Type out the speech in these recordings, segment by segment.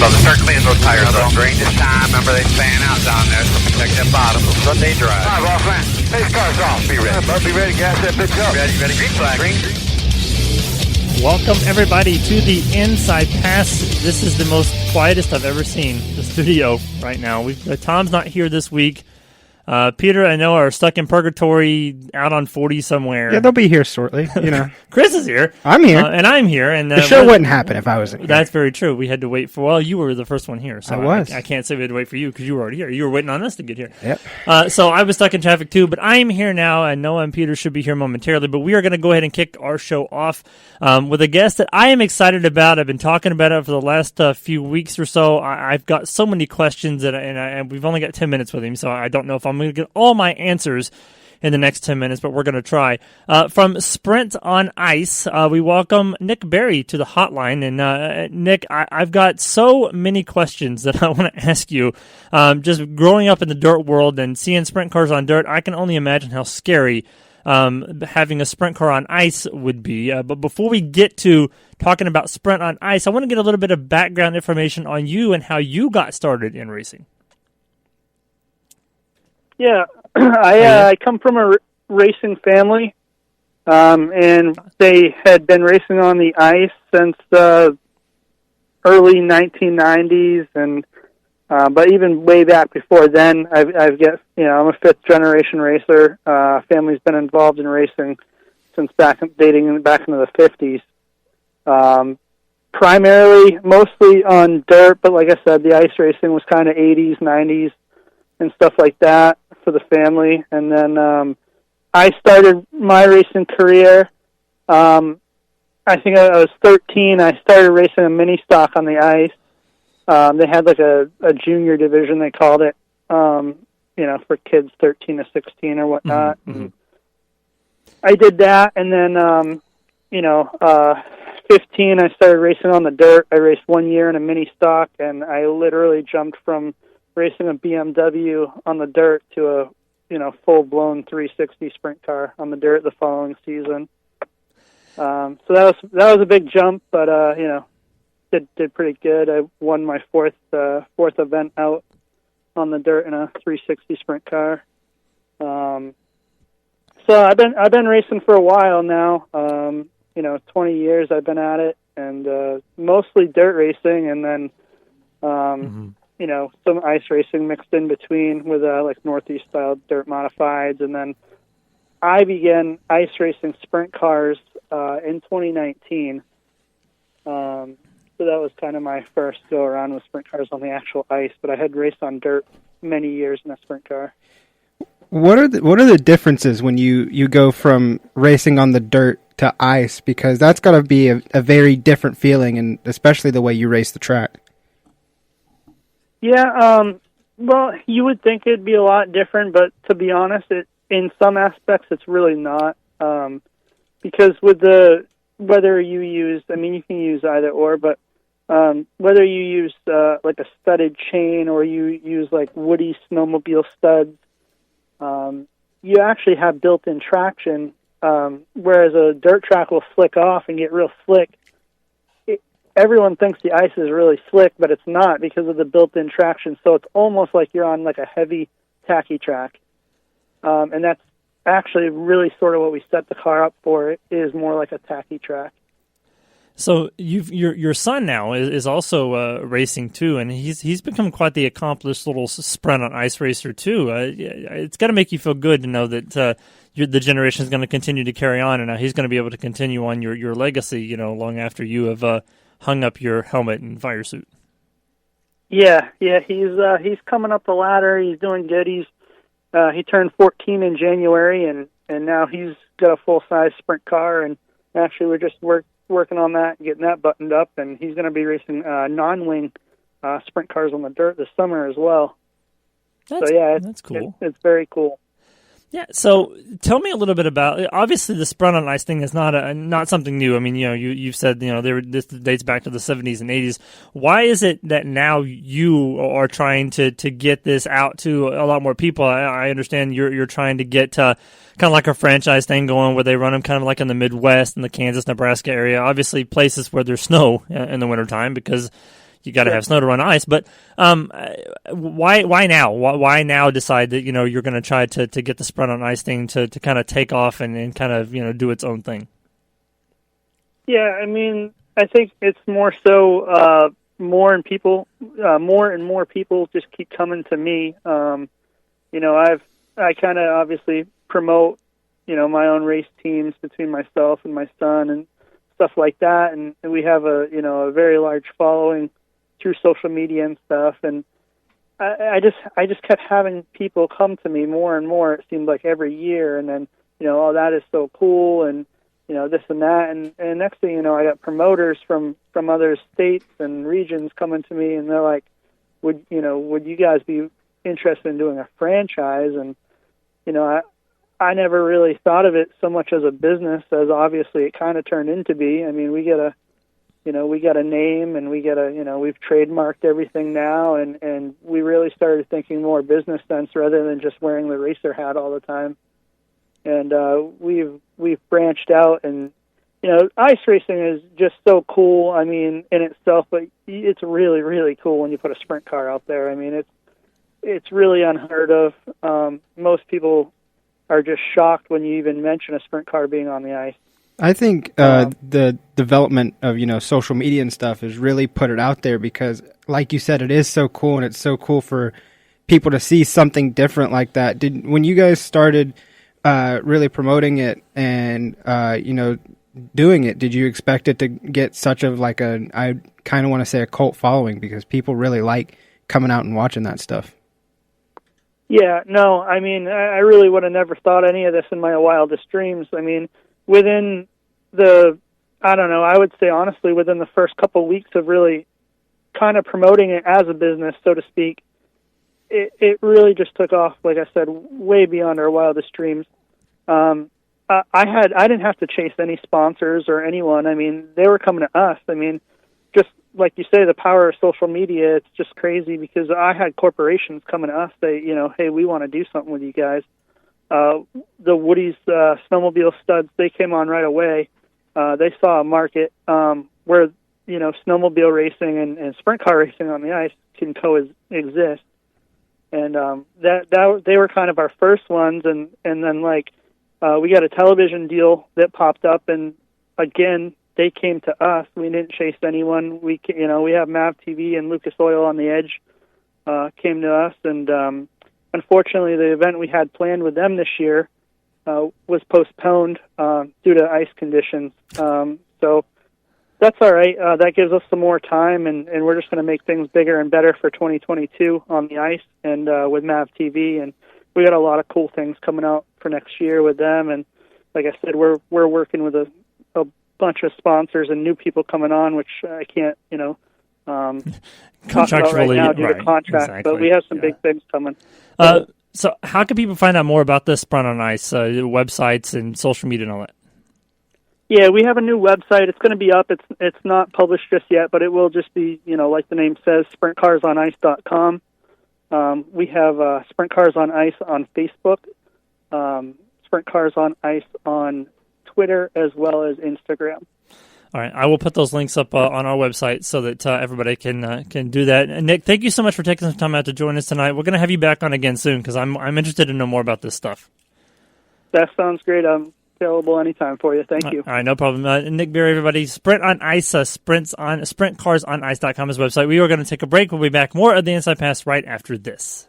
So to start cleaning those tires up. During this time, remember they fan out down there, so protect that bottom. Sunday drive. All right, boss man. Hey, car's off. Be ready. Bud, be ready. Gas that bitch up. Ready. Green flag. Green. Welcome, everybody, to the Inside Pass. This is the most quietest I've ever seen the studio right now. Tom's not here this week. Peter, I know, are stuck in purgatory out on 40 somewhere. Yeah, they'll be here shortly, you know. Chris is here. I'm here. And I'm here. And the show wouldn't happen if I wasn't here. That's very true. We had to wait for, well, you were the first one here. So I was. I can't say we had to wait for you because you were already here. You were waiting on us to get here. Yep. So I was stuck in traffic too, but I am here now. I know Peter should be here momentarily, but we are going to go ahead and kick our show off with a guest that I am excited about. I've been talking about it for the last few weeks or so. I've got so many questions, and we've only got 10 minutes with him, so I don't know if I'm going to get all my answers in the next 10 minutes, but we're going to try. From Sprint on Ice, we welcome Nick Berry to the hotline. And Nick, I've got so many questions that I want to ask you. Just growing up in the dirt world and seeing sprint cars on dirt, I can only imagine how scary having a sprint car on ice would be. But before we get to talking about sprint on ice, I want to get a little bit of background information on you and how you got started in racing. Yeah, I come from a racing family, and they had been racing on the ice since the early 1990s, and but even way back before then, I'm a fifth generation racer. Family's been involved in racing since dating back into the 50s. Primarily, mostly on dirt, but like I said, the ice racing was kind of 80s, 90s, and stuff like that for the family. And then I started my racing career. I think I was 13. I started racing a mini stock on the ice. They had like a junior division, they called it, for kids 13 to 16 or whatnot. Mm-hmm. I did that, and then 15, I started racing on the dirt. I raced 1 year in a mini stock, and I literally jumped from racing a BMW on the dirt to a full-blown 360 sprint car on the dirt the following season. So that was a big jump, but did pretty good. I won my fourth event out on the dirt in a 360 sprint car. So I've been racing for a while now. 20 years I've been at it, and mostly dirt racing, and then some ice racing mixed in between with like Northeast style dirt modifieds. And then I began ice racing sprint cars in 2019. So that was kind of my first go around with sprint cars on the actual ice, but I had raced on dirt many years in a sprint car. What are the differences when you go from racing on the dirt to ice? Because that's got to be a very different feeling, and especially the way you race the track. Yeah, well, you would think it'd be a lot different, but to be honest, in some aspects it's really not. Because with whether you use, you can use either or, but whether you use like a studded chain or you use like woody snowmobile studs, you actually have built-in traction, whereas a dirt track will flick off and get real slick. Everyone thinks the ice is really slick, but it's not because of the built-in traction, so it's almost like you're on like a heavy, tacky track. And that's actually really sort of what we set the car up for. It is more like a tacky track. So your son now is also racing too, and he's become quite the accomplished little sprint on ice racer too. It's got to make you feel good to know that the generation is going to continue to carry on, and he's going to be able to continue on your legacy, long after you have hung up your helmet and fire suit. Yeah, he's coming up the ladder. He's doing good. He turned 14 in January, and now he's got a full-size sprint car, and actually we're just working on that, getting that buttoned up, and he's going to be racing non-wing sprint cars on the dirt this summer as well. That's cool. It's very cool. Yeah, so tell me a little bit about. Obviously, the sprint on ice thing is not something new. I mean, you've said this dates back to the 70s and 80s. Why is it that now you are trying to get this out to a lot more people? I understand you're trying to get kind of like a franchise thing going where they run them kind of like in the Midwest and the Kansas, Nebraska area. Obviously, places where there's snow in the wintertime because you got to have snow to run ice. But why now? Why now decide that you're going to try to get the Sprint on Ice thing to kind of take off and kind of do its own thing? Yeah, I mean, I think it's more so more and more people just keep coming to me. I kind of obviously promote my own race teams between myself and my son and stuff like that, and we have a very large following through social media and stuff, and I just kept having people come to me more and more. It seemed like every year, and then oh, that is so cool, and this and that, and next thing you know, I got promoters from other states and regions coming to me, and they're like, would you guys be interested in doing a franchise? And I never really thought of it so much as a business as obviously it kind of turned into be. I mean, we get a name, and we've trademarked everything now, and we really started thinking more business sense rather than just wearing the racer hat all the time. And we've branched out, and ice racing is just so cool. I mean, in itself, but it's really, really cool when you put a sprint car out there. I mean, it's really unheard of. Most people are just shocked when you even mention a sprint car being on the ice. I think the development of social media and stuff has really put it out there because, like you said, it is so cool, and it's so cool for people to see something different like that. When you guys started really promoting it and doing it, did you expect it to get such of I kind of want to say a cult following because people really like coming out and watching that stuff? Yeah, no, I mean, I really would have never thought any of this in my wildest dreams. I mean, within I would say honestly, within the first couple of weeks of really kind of promoting it as a business, so to speak, it really just took off, like I said, way beyond our wildest dreams. I didn't have to chase any sponsors or anyone. I mean, they were coming to us. I mean, just like you say, the power of social media, it's just crazy because I had corporations coming to us, say, hey, we want to do something with you guys. The Woody's snowmobile studs, they came on right away. They saw a market where, snowmobile racing and sprint car racing on the ice can coexist. And that they were kind of our first ones, and then we got a television deal that popped up, and again they came to us. We didn't chase anyone. We have Mav TV and Lucas Oil on the Edge came to us, and unfortunately the event we had planned with them this year was postponed due to ice conditions. So that's all right. That gives us some more time, and we're just going to make things bigger and better for 2022 on the ice and with Mav TV. And we got a lot of cool things coming out for next year with them. And like I said, we're working with a bunch of sponsors and new people coming on, which I can't, talk about right now due to contract. Exactly. But we have some big things coming. So how can people find out more about this Sprint on Ice, websites and social media and all that? Yeah, we have a new website. It's going to be up. It's not published just yet, but it will just be, like the name says, sprintcarsonice.com. We have Sprint Cars on Ice on Facebook, Sprint Cars on Ice on Twitter, as well as Instagram. All right, I will put those links up on our website so that everybody can do that. And Nick, thank you so much for taking some time out to join us tonight. We're going to have you back on again soon because I'm interested to know more about this stuff. That sounds great. I'm available anytime for you. Thank you. All right, no problem. Nick Berry, everybody. Sprint on Ice, SprintCarsOnIce.com is the website. We are going to take a break. We'll be back. More of the Inside Pass right after this.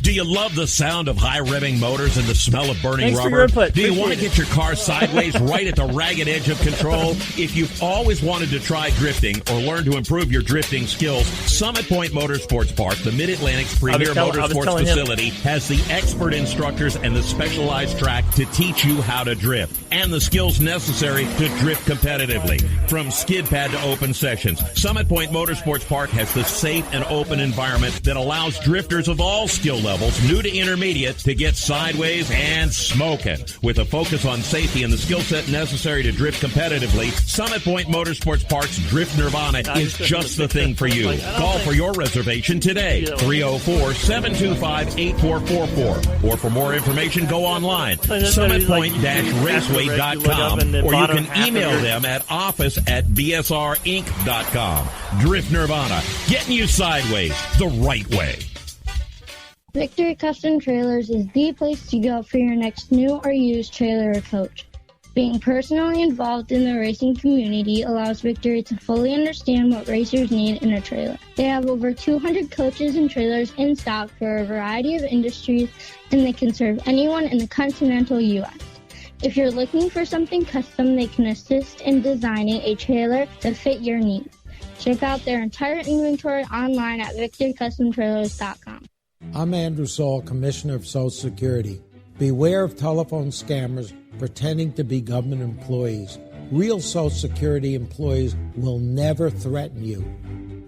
Do you love the sound of high-revving motors and the smell of burning Thanks rubber? For your input. Do you want to get your car sideways right at the ragged edge of control? If you've always wanted to try drifting or learn to improve your drifting skills, Summit Point Motorsports Park, the Mid-Atlantic's premier motorsports facility, has the expert instructors and the specialized track to teach you how to drift and the skills necessary to drift competitively. From skid pad to open sessions, Summit Point Motorsports Park has the safe and open environment that allows drifters of all skill levels levels, new to intermediate, to get sideways and smoking. With a focus on safety and the skill set necessary to drift competitively, Summit Point Motorsports Park's Drift Nirvana is just the thing for you. Call for your reservation today, 304-725-8444. Or for more information, go online, summitpoint-raceway.com, or you can email them at office@bsrinc.com. Drift Nirvana, getting you sideways the right way. Victory Custom Trailers is the place to go for your next new or used trailer or coach. Being personally involved in the racing community allows Victory to fully understand what racers need in a trailer. They have over 200 coaches and trailers in stock for a variety of industries, and they can serve anyone in the continental U.S. If you're looking for something custom, they can assist in designing a trailer to fit your needs. Check out their entire inventory online at victorycustomtrailers.com. I'm Andrew Saul, Commissioner of Social Security. Beware of telephone scammers pretending to be government employees. Real Social Security employees will never threaten you.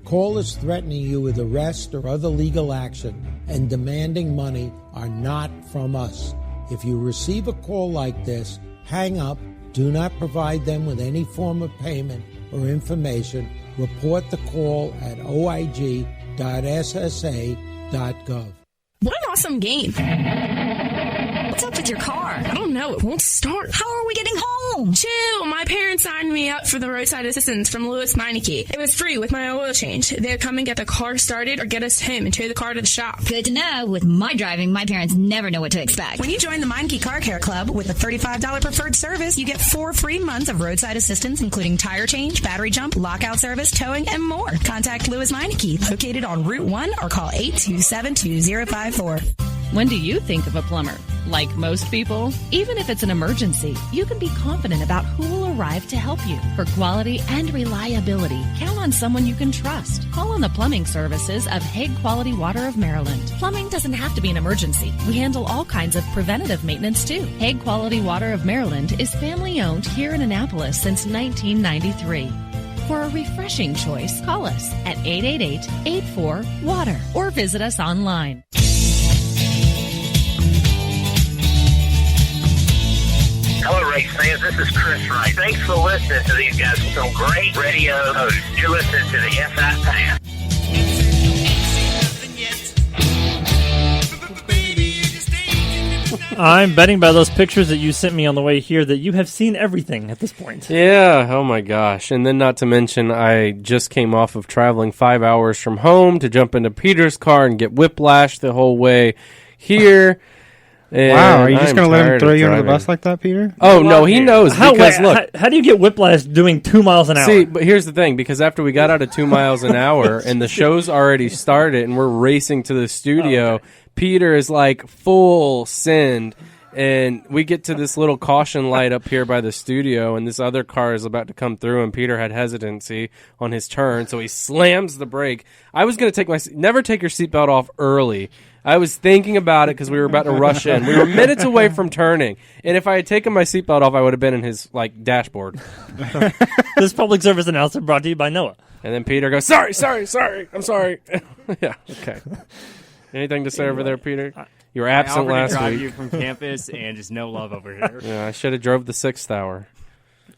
Callers threatening you with arrest or other legal action and demanding money are not from us. If you receive a call like this, hang up, do not provide them with any form of payment or information. Report the call at oig.ssa.gov. What an awesome game. What's up with your car? I don't know. It won't start. How are we getting home? Chill. My parents signed me up for the roadside assistance from Lewis Meineke. It was free with my oil change. They'd come and get the car started or get us home and tow the car to the shop. Good to know. With my driving, my parents never know what to expect. When you join the Meineke Car Care Club with a $35 preferred service, you get 4 free months of roadside assistance, including tire change, battery jump, lockout service, towing, and more. Contact Lewis Meineke, located on Route 1, or call 827-2054. When do you think of a plumber? Like most people, even if it's an emergency, you can be confident about who will arrive to help you. For quality and reliability, count on someone you can trust. Call on the plumbing services of Hague Quality Water of Maryland. Plumbing doesn't have to be an emergency. We handle all kinds of preventative maintenance too. Hague Quality Water of Maryland is family-owned here in Annapolis since 1993. For a refreshing choice, call us at 888-84-WATER or visit us online. Hello, race fans. This is Chris Wright. Thanks for listening to these guys with some great radio hosts. You're listening to the SI Pass. I'm betting by those pictures that you sent me on the way here that you have seen everything at this point. Yeah, oh my gosh. And then not to mention, I just came off of traveling 5 hours from home to jump into Peter's car and get whiplash the whole way here. Wow, are you just going to let him throw you under the bus like that, Peter? Oh, no, he knows. Because, look. How do you get whiplash doing 2 miles an hour? See, but here's the thing. Because after we got out of 2 miles an hour and the show's already started and we're racing to the studio, Peter is like full send. And we get to this little caution light up here by the studio, and this other car is about to come through, and Peter had hesitancy on his turn, so he slams the brake. I was going to never take your seatbelt off early. I was thinking about it because we were about to rush in. We were minutes away from turning, and if I had taken my seatbelt off, I would have been in his dashboard. This public service announcement brought to you by Noah. And then Peter goes, sorry, I'm sorry. Yeah, okay. Anything to say over there, Peter? You were absent last week. I offered to drive you from campus, and just no love over here. Yeah, I should have drove the 6th hour.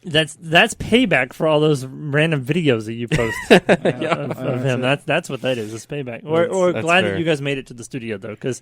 That's payback for all those random videos that you post of him. That's what that is. It's payback. We're glad that you guys made it to the studio though, because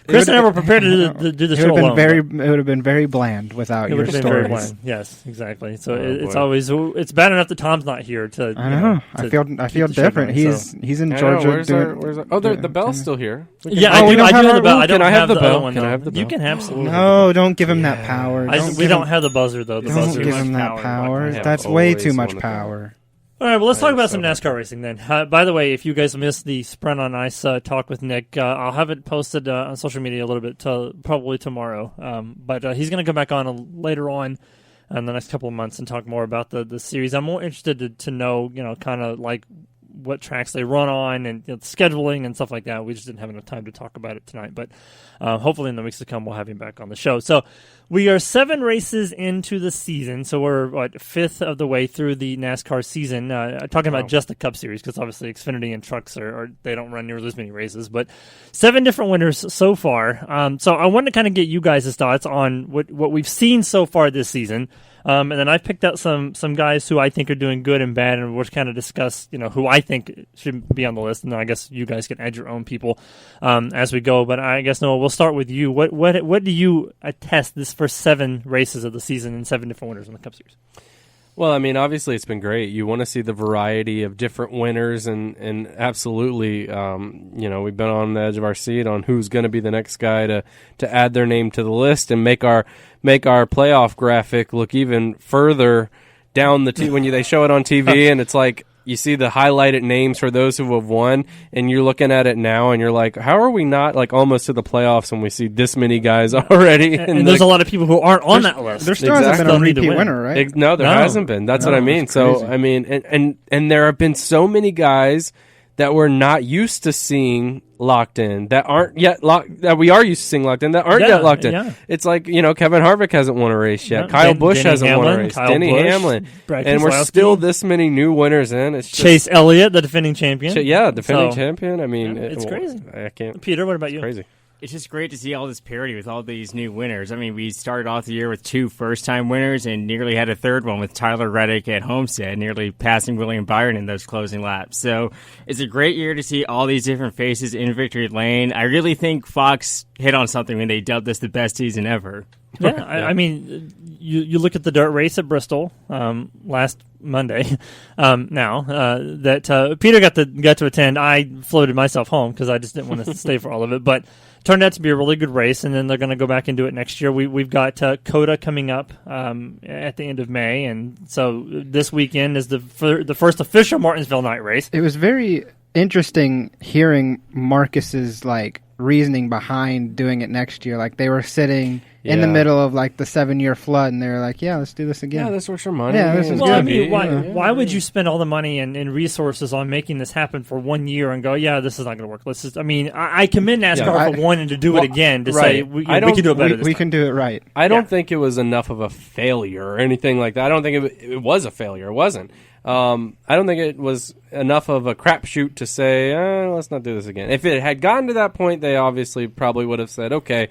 Chris and I were prepared to do the show alone. It would have been very bland without your stories. Very bland. Yes, exactly. So it's bad enough that Tom's not here to. I know. I feel different. He's in Georgia. The bell's still here. I do have the bell. Can I have the bell? Can I have the bell? You can absolutely. No, don't give him that power. We don't have the buzzer though. Don't give him that power. That's way too much power. All right, well, let's talk about some NASCAR racing then. By the way, if you guys missed the Sprint on Ice talk with Nick, I'll have it posted on social media a little bit, probably tomorrow. But he's going to come back on later on in the next couple of months and talk more about the series. I'm more interested to know, kind of like what tracks they run on and scheduling and stuff like that. We just didn't have enough time to talk about it tonight, but hopefully in the weeks to come we'll have him back on the show. So we are 7 races into the season, so we're fifth of the way through the NASCAR season. Talking about just the Cup Series, because obviously Xfinity and trucks they don't run nearly as many races, but 7 different winners so far. So I wanted to kind of get you guys' thoughts on what we've seen so far this season. And then I've picked out some guys who I think are doing good and bad, and we'll kind of discuss, who I think should be on the list. And then I guess you guys can add your own people as we go. But I guess, Noah, we'll start with you. What do you attest this first 7 races of the season and 7 different winners in the Cup Series? Well, I mean, obviously it's been great. You want to see the variety of different winners, and absolutely, we've been on the edge of our seat on who's going to be the next guy to add their name to the list and make our playoff graphic look even further down the when they show it on TV, and it's like you see the highlighted names for those who have won, and you're looking at it now, and you're like, how are we not almost to the playoffs when we see this many guys already? And there's a lot of people who aren't on that list. There still hasn't been a repeat winner, right? No, there hasn't been. That's what I mean. So, I mean, and there have been so many guys that we're not used to seeing locked in, that aren't yet locked, that we are used to seeing locked in, that aren't yet locked in. Yeah. It's like, Kevin Harvick hasn't won a race yet. Kyle Busch hasn't won a race. Denny Hamlin. And we're still this many new winners in. It's just, Chase Elliott, the defending champion. Defending champion. I mean, it's crazy. I can't. Peter, what about you? Crazy. It's just great to see all this parity with all these new winners. I mean, we started off the year with 2 first-time winners and nearly had a third one with Tyler Reddick at Homestead, nearly passing William Byron in those closing laps. So it's a great year to see all these different faces in victory lane. I really think Fox hit on something when they dubbed this the best season ever. Yeah, I mean, you look at the dirt race at Bristol last Monday. That Peter got to attend. I floated myself home because I just didn't want to stay for all of it. But turned out to be a really good race, and then they're going to go back and do it next year. We've got COTA coming up at the end of May, and so this weekend is the first official Martinsville night race. It was very interesting hearing Marcus's reasoning behind doing it next year. They were sitting in the middle of the 7-year flood, and they were like, "Yeah, let's do this again. Yeah, this works for money. Yeah, this is good." I mean, why would you spend all the money and resources on making this happen for 1 year and go, "Yeah, this is not going to work"? Let's just. I mean, I commend NASCAR for wanting to do it again to say we can do it better. We can do it right. I don't think it was enough of a failure or anything like that. I don't think it was a failure. It wasn't. I don't think it was enough of a crapshoot to say, let's not do this again. If it had gotten to that point, they obviously probably would have said, okay,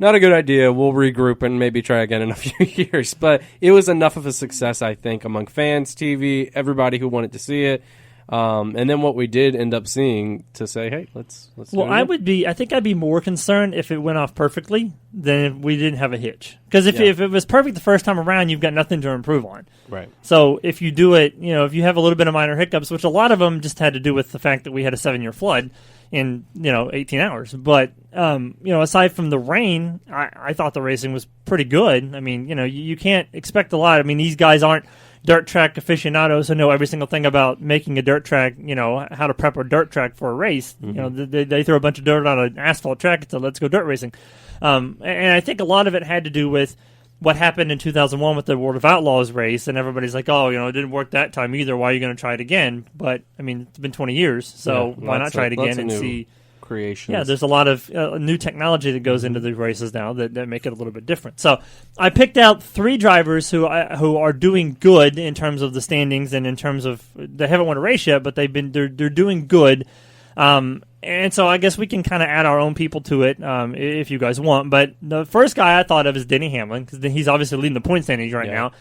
not a good idea. We'll regroup and maybe try again in a few years. But it was enough of a success, I think, among fans, TV, everybody who wanted to see it. And then what we did end up seeing to say, hey, let's do it again. I think I'd be more concerned if it went off perfectly than if we didn't have a hitch. Because if it was perfect the first time around, you've got nothing to improve on. Right. So if you do it, if you have a little bit of minor hiccups, which a lot of them just had to do with the fact that we had a 7-year flood in 18 hours. But aside from the rain, I thought the racing was pretty good. I mean, you can't expect a lot. I mean, these guys aren't dirt track aficionados who know every single thing about making a dirt track, how to prep a dirt track for a race. Mm-hmm. They throw a bunch of dirt on an asphalt track and say, let's go dirt racing. And I think a lot of it had to do with what happened in 2001 with the World of Outlaws race, and everybody's like, it didn't work that time either. Why are you going to try it again? But, I mean, it's been 20 years, so why not try it again and see? Creations. Yeah, there's a lot of new technology that goes into the races now that make it a little bit different. So I picked out 3 drivers who are doing good in terms of the standings and in terms of they haven't won a race yet, but they're doing good. And so I guess we can kind of add our own people to it if you guys want. But the first guy I thought of is Denny Hamlin because he's obviously leading the point standings right now.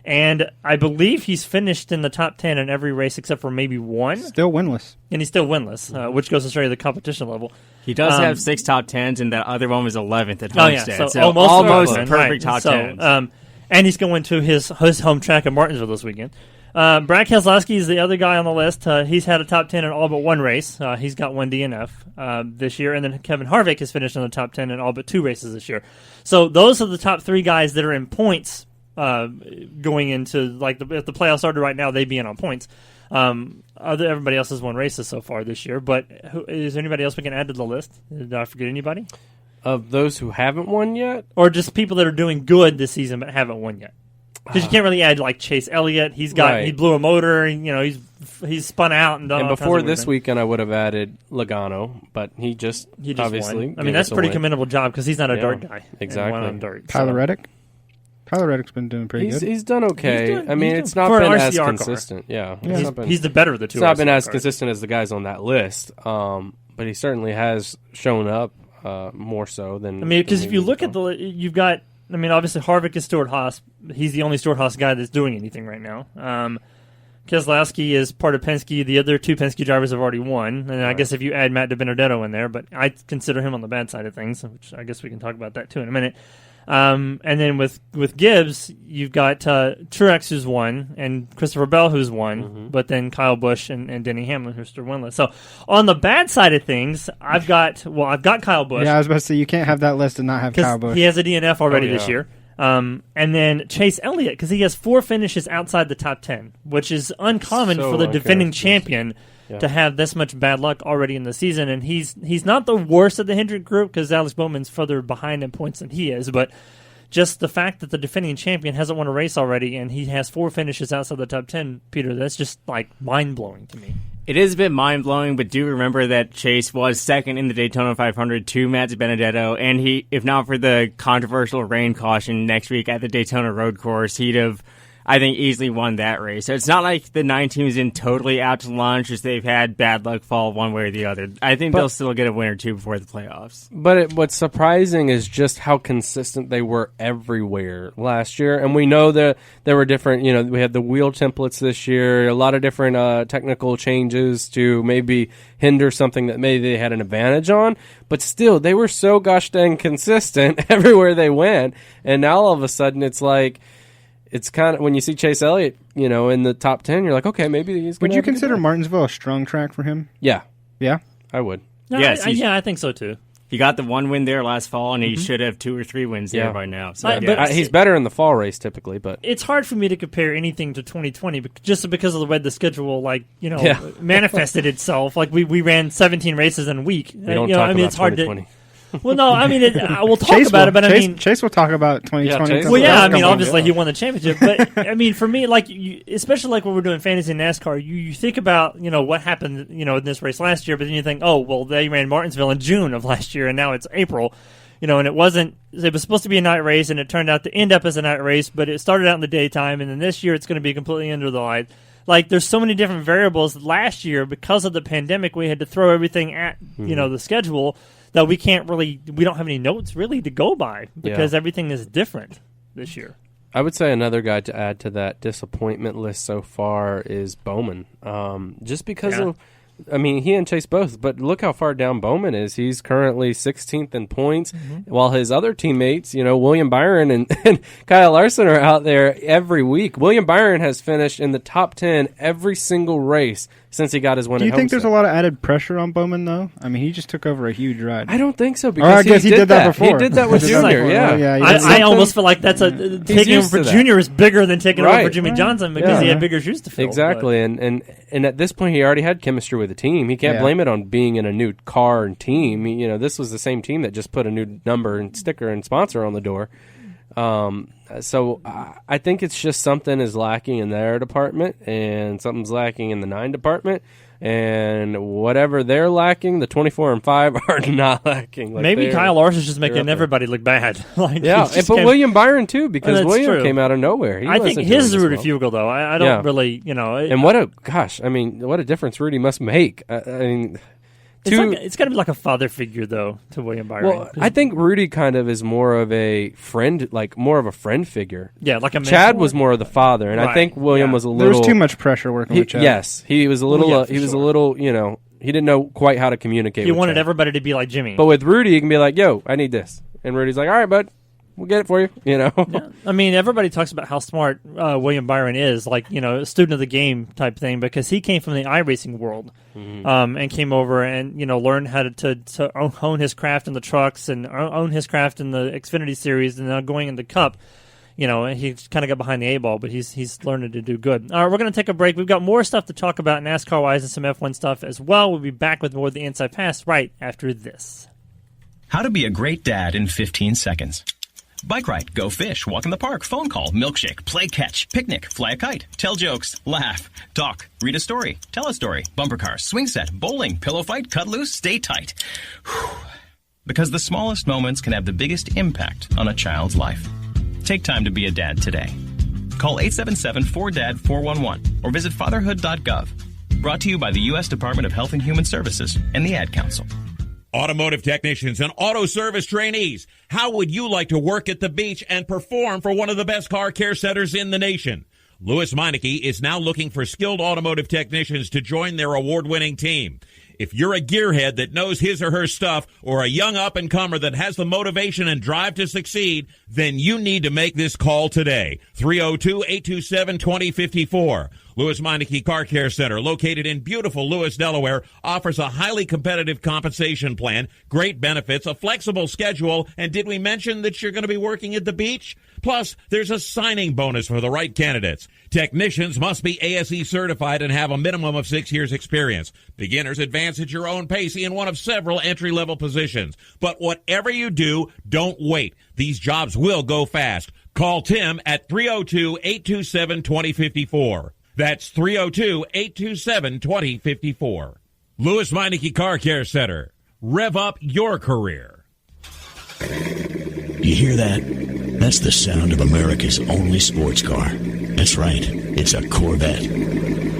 And I believe he's finished in the top 10 in every race except for maybe one. Still winless. And he's still winless, which goes to show you the competition level. He does have 6 top 10s, and the other one was 11th at Homestead. Oh, yeah. So almost perfect top 10s. And he's going to his home track at Martinsville this weekend. Brad Keselowski is the other guy on the list. He's had a top 10 in all but one race. He's got one DNF this year. And then Kevin Harvick has finished in the top 10 in all but 2 races this year. So those are the top 3 guys that are in points going into, if the playoffs started right now, they'd be in on points. Everybody else has won races so far this year. But is there anybody else we can add to the list? Did I forget anybody? Of those who haven't won yet? Or just people that are doing good this season but haven't won yet? Because you can't really add Chase Elliott. He blew a motor. He's spun out and done. And all before kinds of this weird weekend, I would have added Logano, but he just obviously. won. I mean, that's a pretty commendable job because he's not a dirt guy. Exactly. On dirt, Tyler Reddick. Tyler Reddick's been doing pretty good. He's done okay. It's not for been an as RCR consistent. car. Yeah, he's the better of the two. It's not been RCR as cars. consistent as the guys on that list, but he certainly has shown up more so than. I mean, because if you look at you've got. I mean, obviously Harvick is Stewart Haas. He's the only Stewart Haas guy that's doing anything right now. Keselowski is part of Penske. The other two Penske drivers have already won, and I guess if you add Matt DiBenedetto in there, but I consider him on the bad side of things, which I guess we can talk about that too in a minute. And then with Gibbs, you've got Truex who's won, and Christopher Bell who's won, but then Kyle Busch and Denny Hamlin who's still winless. So on the bad side of things, I've got Kyle Busch. Yeah, I was about to say you can't have that list and not have Kyle Busch. He has a DNF already this year. And then Chase Elliott, because he has 4 finishes outside the top 10, which is uncommon for the defending champion to have this much bad luck already in the season. And he's not the worst of the Hendrick group because Alex Bowman's further behind in points than he is, but just the fact that the defending champion hasn't won a race already and he has 4 finishes outside the top 10, Peter, that's just like mind-blowing to me. It is a bit mind-blowing, but do remember that Chase was second in the Daytona 500 to Matt DiBenedetto, and he, if not for the controversial rain caution next week at the Daytona road course, he'd have, I think, easily won that race. So it's not like the 9 teams in totally out to lunch, just they've had bad luck fall one way or the other. I think they'll still get a win or two before the playoffs. But what's surprising is just how consistent they were everywhere last year. And we know that there were different, we had the wheel templates this year, a lot of different technical changes to maybe hinder something that maybe they had an advantage on. But still, they were so gosh dang consistent everywhere they went. And now all of a sudden it's like, it's kind of when you see Chase Elliott, in the top 10, you're like, okay, maybe he's going to. Would you consider Martinsville a strong track for him? Yeah. Yeah? I would. No, yes, I think so too. He got the 1 win there last fall, and he should have 2 or 3 wins there by now. So, but he's better in the fall race typically, but it's hard for me to compare anything to 2020 just because of the way the schedule, manifested itself. Like we ran 17 races in a week. We don't talk about it's hard 2020. to. Well, no, I mean, we'll talk about it, but Chase will talk about 2020. Obviously he won the championship, but I mean, for me, especially like when we're doing fantasy NASCAR, you think about what happened in this race last year, but then you think, oh well, they ran Martinsville in June of last year, and now it's April, and it was supposed to be a night race, and it turned out to end up as a night race, but it started out in the daytime, and then this year it's going to be completely under the light. Like, there's so many different variables. Last year, because of the pandemic, we had to throw everything at the schedule. That we don't have any notes really to go by because everything is different this year. I would say another guy to add to that disappointment list so far is Bowman. Just because of, he and Chase both, but look how far down Bowman is. He's currently 16th in points, while his other teammates, William Byron and Kyle Larson are out there every week. William Byron has finished in the top 10 every single race since he got his win. Do you think there's a lot of added pressure on Bowman, though? I mean, he just took over a huge ride. I don't think so. Because I guess he did that before. He did that with Junior, I almost feel like that's taking over for Junior is bigger than taking over for Jimmy Johnson because he had bigger shoes to fill. Exactly, and at this point, he already had chemistry with the team. He can't blame it on being in a new car and team. This was the same team that just put a new number and sticker and sponsor on the door. So I think it's just something is lacking in their department and something's lacking in the 9 department. And whatever they're lacking, the 24 and 5 are not lacking. Maybe Kyle Larson's just making everybody look bad. But William Byron too, because William came out of nowhere. I think his is Rudy Fugle, though. I don't really, And what a difference Rudy must make. It's got to be like a father figure, though, to William Byron. Well, I think Rudy kind of is more of a friend, figure. Yeah, like a mentor. Chad was more of the father, and I think William was a little. There was too much pressure working with Chad. Yes, he was a little. He was a little. He didn't know quite how to communicate. He wanted everybody to be like Jimmy. But with Rudy, you can be like, "Yo, I need this," and Rudy's like, "All right, bud. We'll get it for you," Yeah. I mean, everybody talks about how smart William Byron is, a student of the game type thing, because he came from the iRacing world and came over and, learned how to hone his craft in the trucks and own his craft in the Xfinity Series and now going in the Cup. And he kind of got behind the 8 ball, but he's learning to do good. All right, we're going to take a break. We've got more stuff to talk about NASCAR-wise and some F1 stuff as well. We'll be back with more of the Inside Pass right after this. How to be a great dad in 15 seconds. Bike ride, go fish, walk in the park, phone call, milkshake, play catch, picnic, fly a kite, tell jokes, laugh, talk, read a story, tell a story, bumper cars, swing set, bowling, pillow fight, cut loose, stay tight. Whew. Because the smallest moments can have the biggest impact on a child's life. Take time to be a dad today. Call 877-4DAD-411 or visit fatherhood.gov. Brought to you by the U.S. Department of Health and Human Services and the Ad Council. Automotive technicians and auto service trainees, how would you like to work at the beach and perform for one of the best car care centers in the nation? Lewis Meineke is now looking for skilled automotive technicians to join their award-winning team. If you're a gearhead that knows his or her stuff or a young up-and-comer that has the motivation and drive to succeed, then you need to make this call today. 302-827-2054. Lewis Meineke Car Care Center, located in beautiful Lewis, Delaware, offers a highly competitive compensation plan, great benefits, a flexible schedule, and did we mention that you're going to be working at the beach? Plus, there's a signing bonus for the right candidates. Technicians must be ASE certified and have a minimum of 6 years experience. Beginners advance at your own pace in one of several entry-level positions. But whatever you do, don't wait. These jobs will go fast. Call Tim at 302-827-2054. That's 302-827-2054. Lewis Meineke Car Care Center. Rev up your career. You hear that? That's the sound of America's only sports car. That's right. It's a Corvette.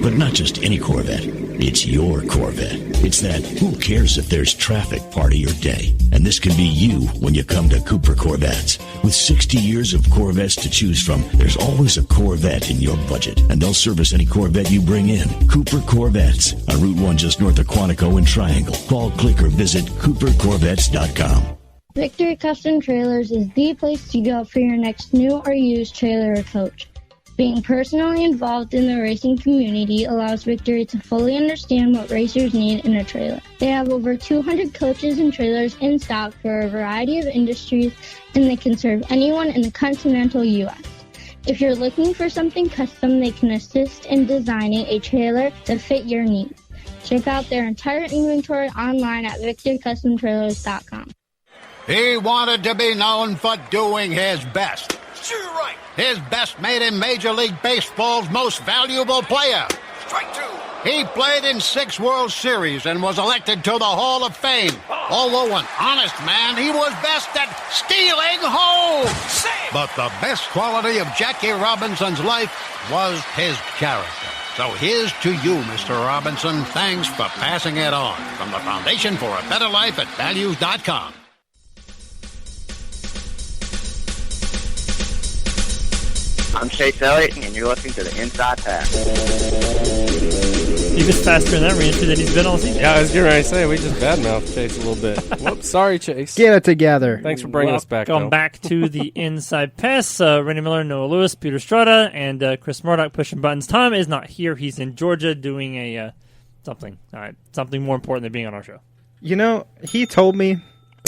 But not just any Corvette. It's your Corvette. It's that who cares if there's traffic part of your day. And this can be you when you come to Cooper Corvettes. With 60 years of Corvettes to choose from, there's always a Corvette in your budget. And they'll service any Corvette you bring in. Cooper Corvettes on Route 1 just north of Quantico and Triangle. Call, click, or visit CooperCorvettes.com. Victory Custom Trailers is the place to go for your next new or used trailer or coach. Being personally involved in the racing community allows Victory to fully understand what racers need in a trailer. They have over 200 coaches and trailers in stock for a variety of industries, and they can serve anyone in the continental U.S. If you're looking for something custom, they can assist in designing a trailer to fit your needs. Check out their entire inventory online at victorycustomtrailers.com. He wanted to be known for doing his best. Sure, right. His best made him Major League Baseball's most valuable player. Strike two. He played in 6 World Series and was elected to the Hall of Fame. Although an honest man, he was best at stealing home. But the best quality of Jackie Robinson's life was his character. So here's to you, Mr. Robinson. Thanks for passing it on. From the Foundation for a Better Life at Values.com. I'm Chase Elliott, and you're listening to the Inside Pass. He was faster in that reentry than he's been all season. Yeah, I was going to say, we just badmouthed Chase a little bit. Whoops, sorry, Chase. Get it together. Thanks for bringing us back, Welcome back to the Inside Pass. Randy Miller, Noah Lewis, Peter Strada, and Chris Murdoch pushing buttons. Tom is not here. He's in Georgia doing a something. All right, something more important than being on our show. You know, he told me,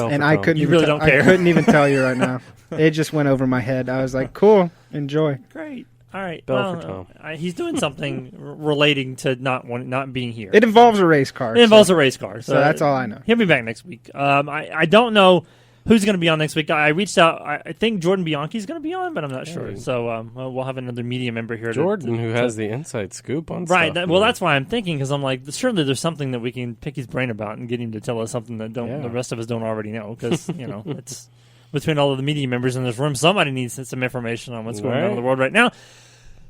and I couldn't. You really don't care. I couldn't even tell you right now. It just went over my head. I was like, cool, enjoy. Great. All right. Bell for Tom. He's doing something relating to not being here. It involves a race car. It involves a race car. So that's all I know. He'll be back next week. I don't know who's going to be on next week. I reached out. I think Jordan Bianchi's going to be on, but I'm not sure. So we'll have another media member here. Jordan, who has the inside scoop on right. stuff. Well, that's why I'm thinking, because I'm like, surely there's something that we can pick his brain about and get him to tell us something that the rest of us don't already know. Because it's between all of the media members in this room, somebody needs some information on what's going on in the world right now.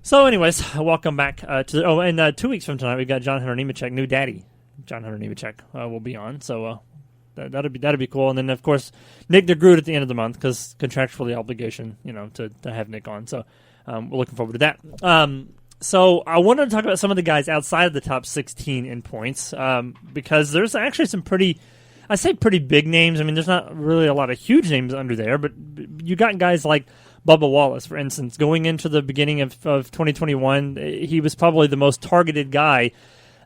So, anyways, welcome back and 2 weeks from tonight, we got John Hunter Nemechek, new daddy. John Hunter Nemechek will be on, so that'd be cool. And then, of course, Nick DeGroot at the end of the month, because contractually obligation, to have Nick on. So we're looking forward to that. So I wanted to talk about some of the guys outside of the top 16 in points, because there's actually some pretty big names. I mean, there's not really a lot of huge names under there, but you got guys like Bubba Wallace, for instance. Going into the beginning of 2021, he was probably the most targeted guy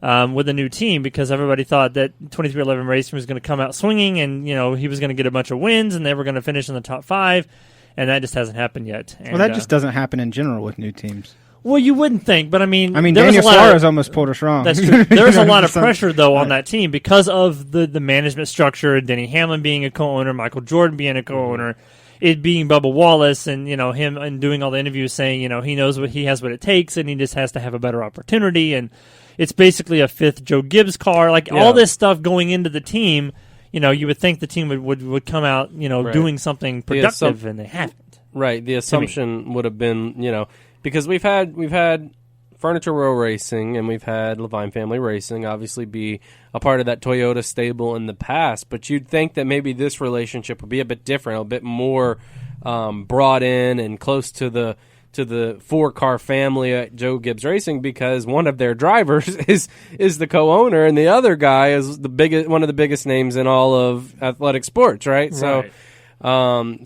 with a new team, because everybody thought that 2311 Racing was going to come out swinging, and he was going to get a bunch of wins, and they were going to finish in the top 5, and that just hasn't happened yet. And, that just doesn't happen in general with new teams. Well, you wouldn't think, but I mean, Daniel Suarez almost pulled us wrong. That's true. There's a lot of pressure, though, on that team because of the management structure, Denny Hamlin being a co-owner, Michael Jordan being a co-owner. it being Bubba Wallace and, him and doing all the interviews saying, he knows he has what it takes and he just has to have a better opportunity. And it's basically a fifth Joe Gibbs car. All this stuff going into the team, you would think the team would come out, right. doing something productive, and they haven't. Right. The assumption would have been, because we've had Furniture Row Racing and we've had Levine Family Racing obviously be a part of that Toyota stable in the past, but you'd think that maybe this relationship would be a bit different, a bit more brought in and close to the 4-car family at Joe Gibbs Racing, because one of their drivers is the co-owner and the other guy is one of the biggest names in all of athletic sports, right? Right.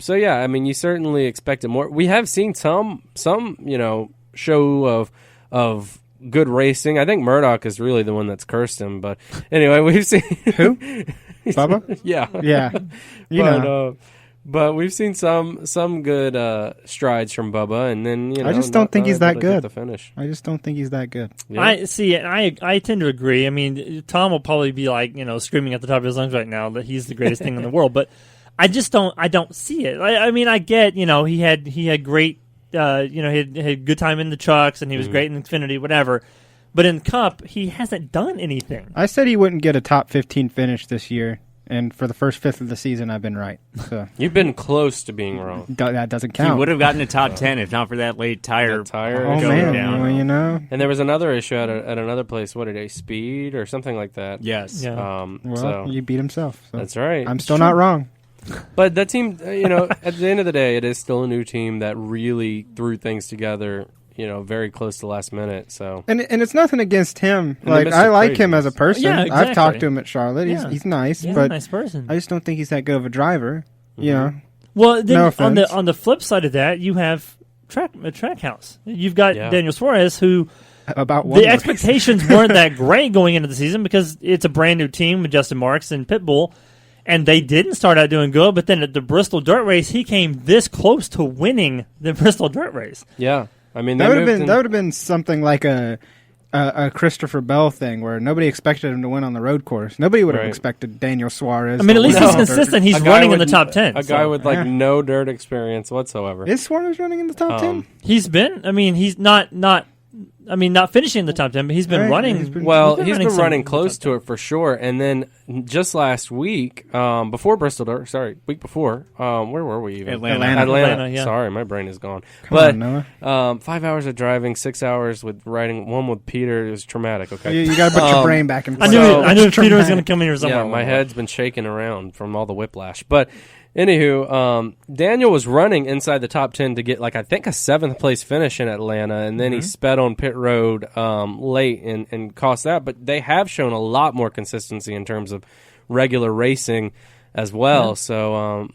So yeah, I mean, you certainly expected more. We have seen some show of good racing. I think Murdoch is really the one that's cursed him, but anyway, we've seen who? Bubba? Yeah. But we've seen some good strides from Bubba, and then I just don't think he's that good. The finish. I just don't think he's that good. Yeah. I tend to agree. I mean, Tom will probably be screaming at the top of his lungs right now that he's the greatest thing in the world, but I just don't see it. I mean, I get he had great he had good time in the trucks and he was great in Xfinity, whatever. But in Cup, he hasn't done anything. I said he wouldn't get a top 15 finish this year. And for the first fifth of the season, I've been right. So. You've been close to being wrong. That doesn't count. He would have gotten a top 10 if not for that late tire going down. Well, And there was another issue at another place. What did he speed or something like that? Yes. Yeah. He beat himself. So. That's right. I'm still not wrong. But that team, at the end of the day, it is still a new team that really threw things together. Very close to the last minute. So and it's nothing against him. I like him as a person. Yeah, exactly. I've talked to him at Charlotte. He's nice, he's but a nice person. I just don't think he's that good of a driver. Well, then no offense. on the flip side of that, you have Trackhouse. You've got Daniel Suarez, who the expectations weren't that great going into the season because it's a brand new team with Justin Marks and Pitbull. And they didn't start out doing good, but then at the Bristol Dirt Race, he came this close to winning the Bristol Dirt Race. Yeah. I mean, that would have been something like a Christopher Bell thing where nobody expected him to win on the road course. Nobody would have expected Daniel Suarez. I mean, at least he's consistent. He's running in the top 10. A guy with no dirt experience whatsoever. Is Suarez running in the top 10? He's been. I mean, he's not finishing in the top 10, but he's been running. He's been running close to it for sure. And then just last week, week before, where were we even? Atlanta. Yeah. Sorry, my brain is gone. Come on, Noah. 5 hours of driving, 6 hours with riding, one with Peter. It was traumatic. Okay, you got to put your brain back in place. I knew Peter was going to come in here somewhere. Yeah, my head's been shaking around from all the whiplash, but. Anywho, Daniel was running inside the top 10 to get, I think, a 7th place finish in Atlanta, and then he sped on pit road late and cost that. But they have shown a lot more consistency in terms of regular racing as well. Yeah. So,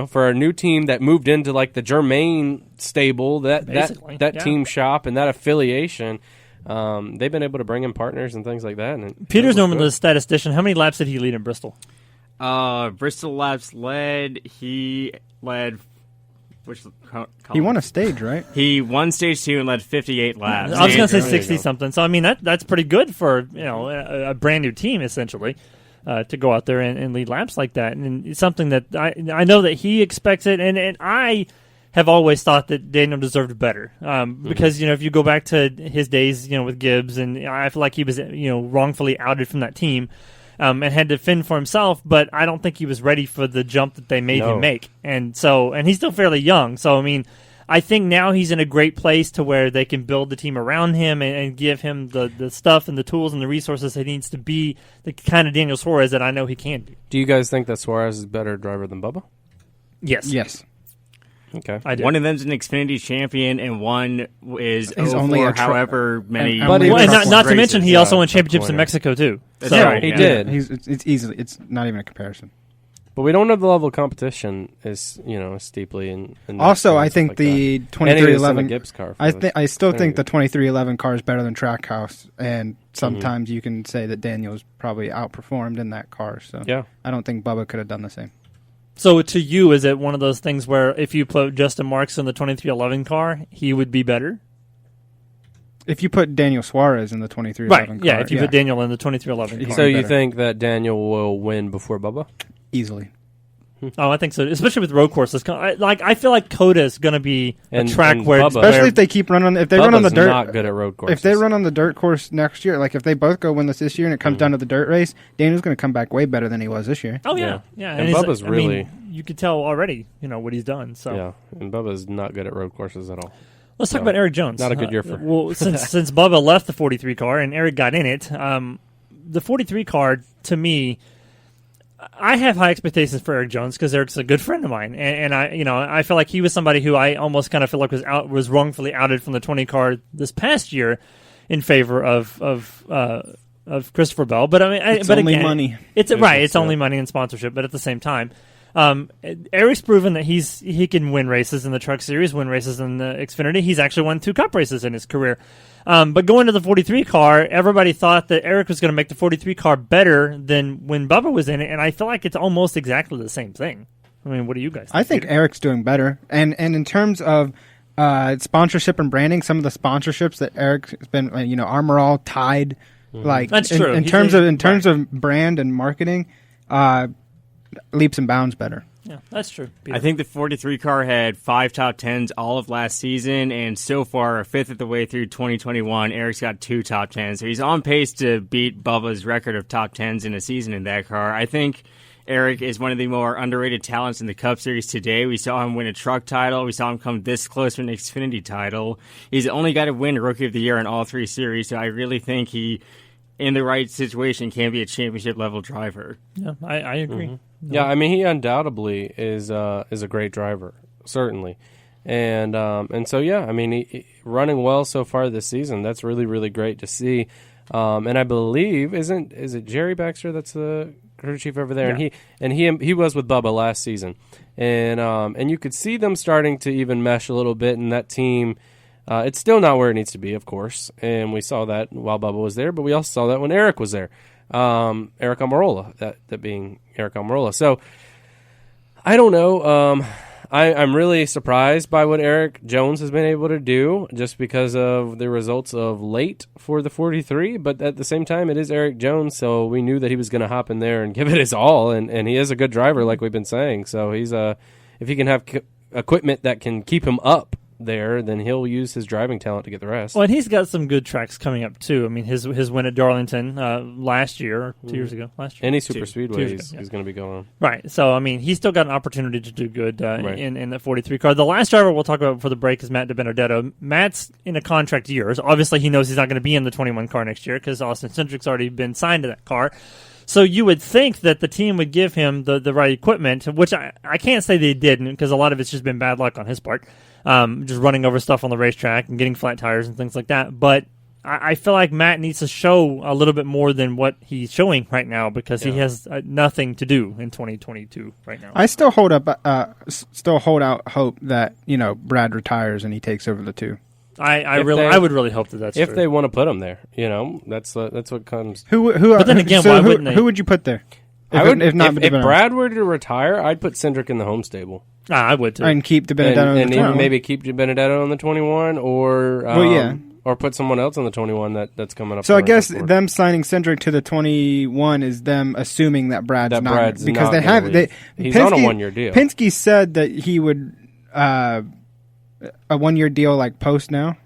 for a new team that moved into, the Germain stable, that team shop and that affiliation, they've been able to bring in partners and things like that. And Peter's normally the statistician. How many laps did he lead in Bristol? Bristol laps led. He led. He won a stage, right? He won stage 2 and led 58 laps. I was going to say 60 something. So I mean that's pretty good for a brand new team essentially to go out there and lead laps like that. And it's something that I know that he expects it, and I have always thought that Daniel deserved better because if you go back to his days with Gibbs, and I feel like he was wrongfully outed from that team. And had to fend for himself, but I don't think he was ready for the jump that they made him make. And he's still fairly young. So, I mean, I think now he's in a great place to where they can build the team around him and give him the stuff and the tools and the resources that he needs to be the kind of Daniel Suarez that I know he can be. Do you guys think that Suarez is a better driver than Bubba? Yes. Okay. One of them's an Xfinity champion, and one is only however many. Not to mention, he also won championships in Mexico too. That's right. He did. It's not even a comparison. But we don't know the level of competition is steeply in also, I think the 2311 Gibbs car. I still think the 2311 car is better than Trackhouse, and sometimes you can say that Daniel's probably outperformed in that car. So I don't think Bubba could have done the same. So to you, is it one of those things where if you put Justin Marks in the 2311 car, he would be better? If you put Daniel Suarez in the 2311 car. Yeah, if you put Daniel in the 2311 car. So you think that Daniel will win before Bubba? Easily. Oh, I think so, especially with road courses. I feel like Coda is going to be a track where, especially if they keep running. If they run on the dirt, not good at road courses. If they run on the dirt course next year, like if they both go win this year and it comes down to the dirt race, Daniel's going to come back way better than he was this year. Oh yeah. And Bubba's really. You could tell already, what he's done. So yeah, and Bubba's not good at road courses at all. Let's talk about Eric Jones. Not a good year for. Well, since Bubba left the 43 car and Eric got in it, the 43 car to me. I have high expectations for Eric Jones because Eric's a good friend of mine, and I feel like he was somebody who I almost kind of feel like was wrongfully outed from the 20 car this past year in favor of Christopher Bell. But I mean, it's only money. It's right. It's only money and sponsorship, but at the same time, Eric's proven that he can win races in the Truck Series, win races in the Xfinity. He's actually won 2 Cup races in his career. But going to the 43 car, everybody thought that Eric was going to make the 43 car better than when Bubba was in it, and I feel like it's almost exactly the same thing. I mean, what do you guys think? I think Eric's doing better. And in terms of sponsorship and branding, some of the sponsorships that Eric's been, Armor All, Tide, like that's true. In terms of brand and marketing, leaps and bounds better. Yeah, that's true. I think the 43 car had 5 top 10s all of last season, and so far, a fifth of the way through 2021, Eric's got 2 top 10s. So he's on pace to beat Bubba's record of top 10s in a season in that car. I think Eric is one of the more underrated talents in the Cup Series today. We saw him win a truck title. We saw him come this close to an Xfinity title. He's the only guy to win Rookie of the Year in all 3 series, so I really think he, in the right situation, can be a championship-level driver. Yeah, I agree. Mm-hmm. Yeah, I mean, he undoubtedly is a great driver, certainly, and so yeah, I mean, he running well so far this season. That's really, really great to see. And I believe is it Jerry Baxter that's the crew chief over there, yeah. and he was with Bubba last season, and you could see them starting to even mesh a little bit, and that team. It's still not where it needs to be, of course, and we saw that while Bubba was there, but we also saw that when Eric was there. Eric Almirola, that being Eric Almirola. So, I don't know. I'm really surprised by what Eric Jones has been able to do just because of the results of late for the 43, but at the same time, it is Eric Jones, so we knew that he was going to hop in there and give it his all, and he is a good driver, like we've been saying. So, he's if he can have equipment that can keep him up there, then he'll use his driving talent to get the rest. Well, and he's got some good tracks coming up too. I mean, his win at Darlington last year, or 2 years ago. Any super speedway he's going to be going on. Right. So, I mean, he's still got an opportunity to do good in the 43 car. The last driver we'll talk about before the break is Matt DiBenedetto. Matt's in a contract year. So obviously, he knows he's not going to be in the 21 car next year because Austin Cindric's already been signed to that car. So you would think that the team would give him the right equipment, which I can't say they didn't because a lot of it's just been bad luck on his part. Just running over stuff on the racetrack and getting flat tires and things like that. But I feel like Matt needs to show a little bit more than what he's showing right now because he has nothing to do in 2022 right now. I still hold out hope that Brad retires and he takes over the 2. I would really hope that's if true. they want to put him there. That's what comes. But then again, why wouldn't they? Who would you put there? If Brad were to retire, I'd put Cindric in the home stable. I would too, and keep DiBenedetto and even maybe keep DiBenedetto on the 21, or or put someone else on the 21 that's coming up. So I guess them signing Cindric to the 21 is them assuming that Brad's not because he's on a 1-year deal. Penske said that he would a 1-year deal like post now.